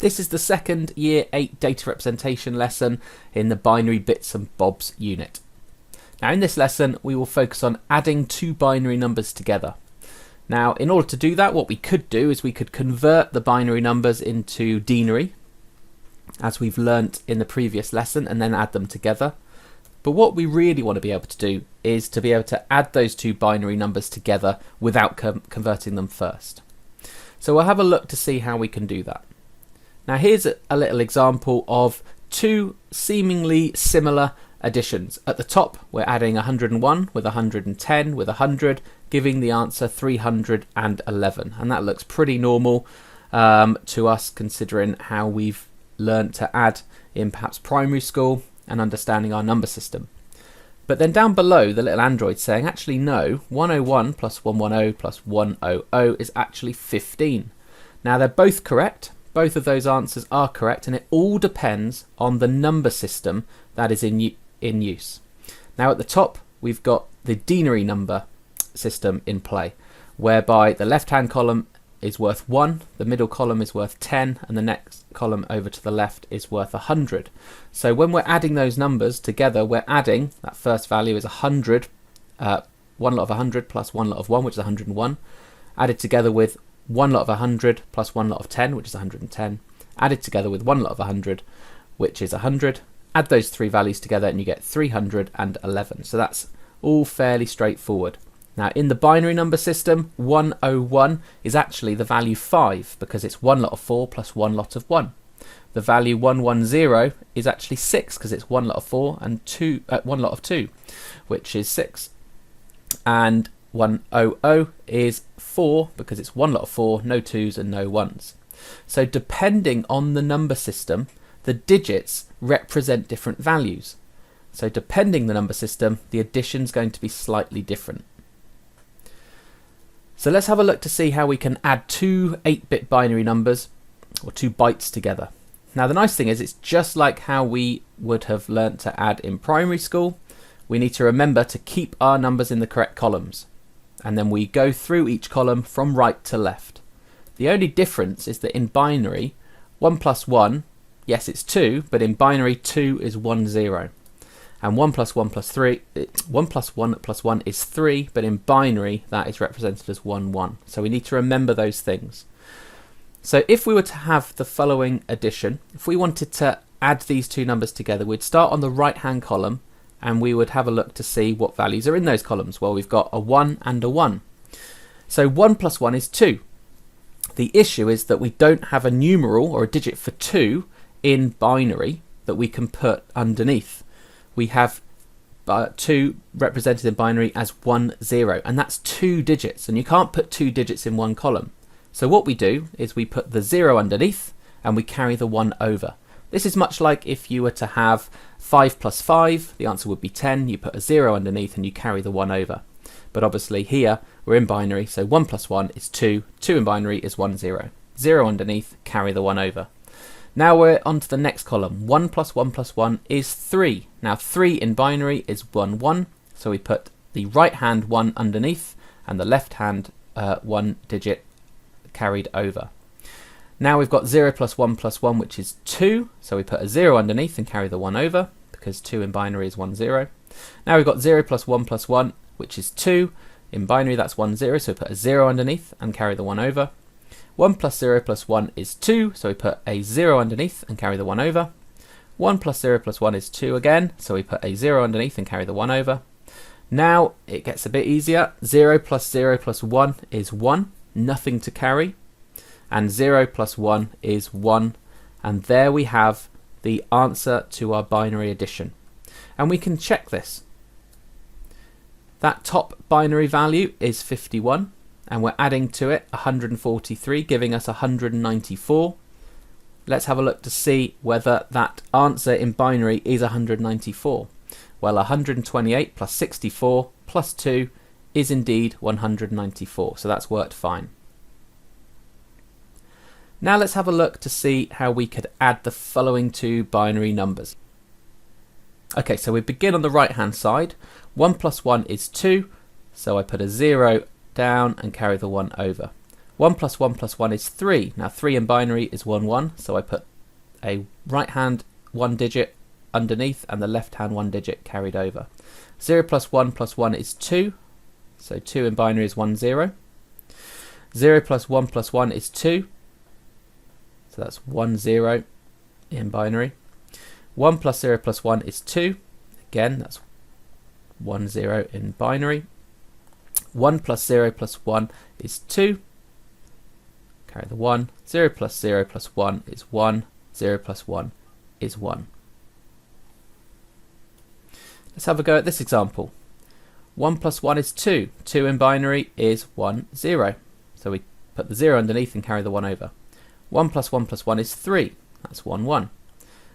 This is the second Year 8 data representation lesson in the binary bits and bobs unit. Now in this lesson we will focus on adding two binary numbers together. Now in order to do that, what we could do is we could convert the binary numbers into denary, as we've learnt in the previous lesson, and then add them together. But what we really want to be able to do is to be able to add those two binary numbers together without converting them first. So we'll have a look to see how we can do that. Now here's a little example of two seemingly similar additions. At the top we're adding 101 with 110 with 100, giving the answer 311, and that looks pretty normal to us, considering how we've learnt to add in perhaps primary school and understanding our number system. But then down below, the little android's saying, actually no, 101 plus 110 plus 100 is actually 15. Now they're both correct. Both of those answers are correct, and it all depends on the number system that is in use. Now at the top we've got the denary number system in play, whereby the left hand column is worth 1, the middle column is worth 10, and the next column over to the left is worth 100. So when we're adding those numbers together, we're adding, that first value is 100, one lot of 100 plus one lot of 1, which is 101, added together with one lot of 100 plus one lot of 10, which is 110, added together with one lot of 100, which is 100. Add those three values together and you get 311. So that's all fairly straightforward. Now in the binary number system, 101 is actually the value 5, because it's one lot of 4 plus one lot of 1. The value 110 is actually 6, because it's one lot of 4 and one lot of 2, which is 6. And 100 is 4, because it's one lot of 4, no 2s and no 1s. So depending on the number system, the digits represent different values. So depending the number system, the addition is going to be slightly different. So let's have a look to see how we can add two 8-bit binary numbers, or 2 bytes together. Now the nice thing is, it's just like how we would have learnt to add in primary school. We need to remember to keep our numbers in the correct columns, and then we go through each column from right to left. The only difference is that in binary, 1 plus 1, yes it's 2, but in binary 2 is 1 0. And 1 plus 1 plus 3, 1 plus 1 plus 1 is 3, but in binary that is represented as 1 1. So we need to remember those things. So if we were to have the following addition, if we wanted to add these two numbers together, we'd start on the right hand column and we would have a look to see what values are in those columns. Well, we've got a 1 and a 1. So 1 plus 1 is 2. The issue is that we don't have a numeral or a digit for 2 in binary that we can put underneath. We have 2 represented in binary as 1 0, and that's 2 digits, and you can't put 2 digits in one column. So what we do is we put the 0 underneath and we carry the 1 over. This is much like if you were to have 5 plus 5, the answer would be 10. You put a 0 underneath and you carry the 1 over. But obviously here we're in binary, so 1 plus 1 is 2, 2 in binary is 1 0. 0 underneath, carry the 1 over. Now we're on to the next column. 1 plus 1 plus 1 is 3. Now 3 in binary is 1 1, so we put the right hand 1 underneath and the left hand 1 digit carried over. Now we've got 0 plus 1 plus 1, which is 2, so we put a 0 underneath and carry the 1 over, because 2 in binary is 1 0. Now we've got 0 plus 1 plus 1, which is 2. In binary that's 1 0, so we put a 0 underneath and carry the 1 over. 1 plus 0 plus 1 is 2, so we put a 0 underneath and carry the 1 over. 1 plus 0 plus 1 is 2 again, so we put a 0 underneath and carry the 1 over. Now it gets a bit easier. 0 plus 0 plus 1 is 1, nothing to carry. And 0 plus 1 is 1, and there we have the answer to our binary addition. And we can check this. That top binary value is 51. And we're adding to it 143, giving us 194. Let's have a look to see whether that answer in binary is 194. Well, 128 plus 64 plus 2 is indeed 194, so that's worked fine. Now let's have a look to see how we could add the following two binary numbers. Okay, so we begin on the right hand side. 1 plus 1 is 2, so I put a 0 down and carry the 1 over. 1 plus 1 plus 1 is 3. Now 3 in binary is 1, 1, so I put a right hand 1 digit underneath and the left hand 1 digit carried over. 0 plus 1 is 2, so 2 in binary is 1, 0. 0 plus 1 is 2, so that's 1, 0 in binary. 1 plus 0 plus 1 is 2, again that's 1, 0 in binary. 1 plus 0 plus 1 is 2, carry the 1. 0 plus 0 plus 1 is 1, 0 plus 1 is 1. Let's have a go at this example. 1 plus 1 is 2. 2 in binary is 1, 0. So we put the 0 underneath and carry the 1 over. 1 plus 1 is 3. That's 1, 1.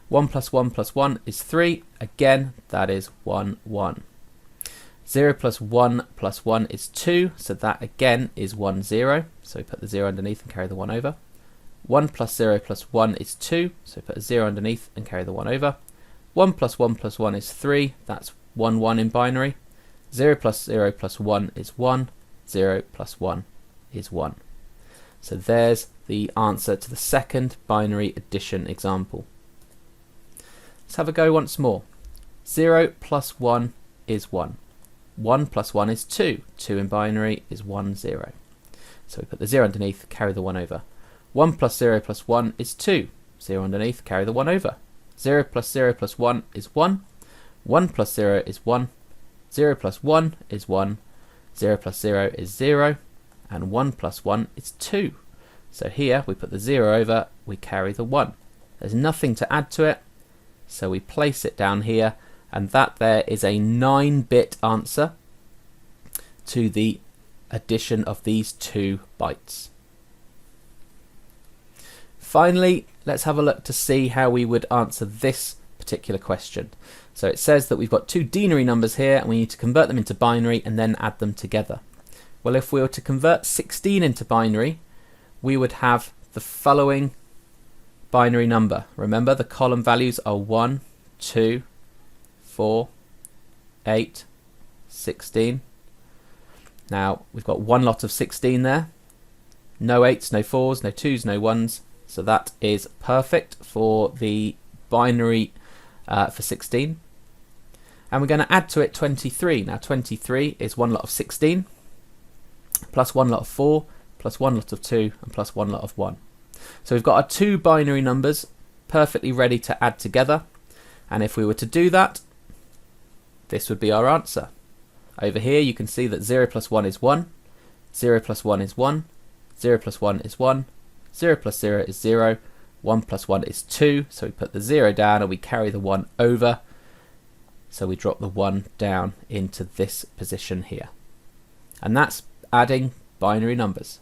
1 plus 1 is 3. Again, that is 1, 1. 0 plus 1 is 2. So that again is 1, 0. So we put the 0 underneath and carry the 1 over. 1 plus 0 plus 1 is 2. So put a 0 underneath and carry the 1 over. 1 plus 1 is 3. That's 1, 1 in binary. 0 plus 0 plus 1 is 1. 0 plus 1 is 1. So there's the answer to the second binary addition example. Let's have a go once more. 0 plus 1 is 1. 1 plus 1 is 2. 2 in binary is 1, 0. So we put the 0 underneath, carry the 1 over. 1 plus 0 plus 1 is 2. 0 underneath, carry the 1 over. 0 plus 0 plus 1 is 1. 1 plus 0 is 1. 0 plus 1 is 1. 0 plus 0 is 0. And 1 plus 1 is 2. So here we put the 0 over, we carry the 1. There's nothing to add to it, so we place it down here, and that there is a 9-bit answer to the addition of these 2 bytes. Finally, let's have a look to see how we would answer this particular question. So it says that we've got 2 denary numbers here and we need to convert them into binary and then add them together. Well, if we were to convert 16 into binary, we would have the following binary number. Remember, the column values are 1, 2, 4, 8, 16. Now, we've got one lot of 16 there. No 8s, no 4s, no 2s, no 1s. So that is perfect for the binary for 16. And we're going to add to it 23. Now 23 is one lot of 16, plus one lot of 4, plus one lot of 2, and plus one lot of 1. So we've got our 2 binary numbers perfectly ready to add together. And if we were to do that, this would be our answer. Over here you can see that 0 plus 1 is 1, 0 plus 1 is 1, 0 plus 1 is 1, 0 plus 0 is 0, 1 plus 1 is 2, so we put the 0 down and we carry the 1 over, so we drop the 1 down into this position here. And that's adding binary numbers.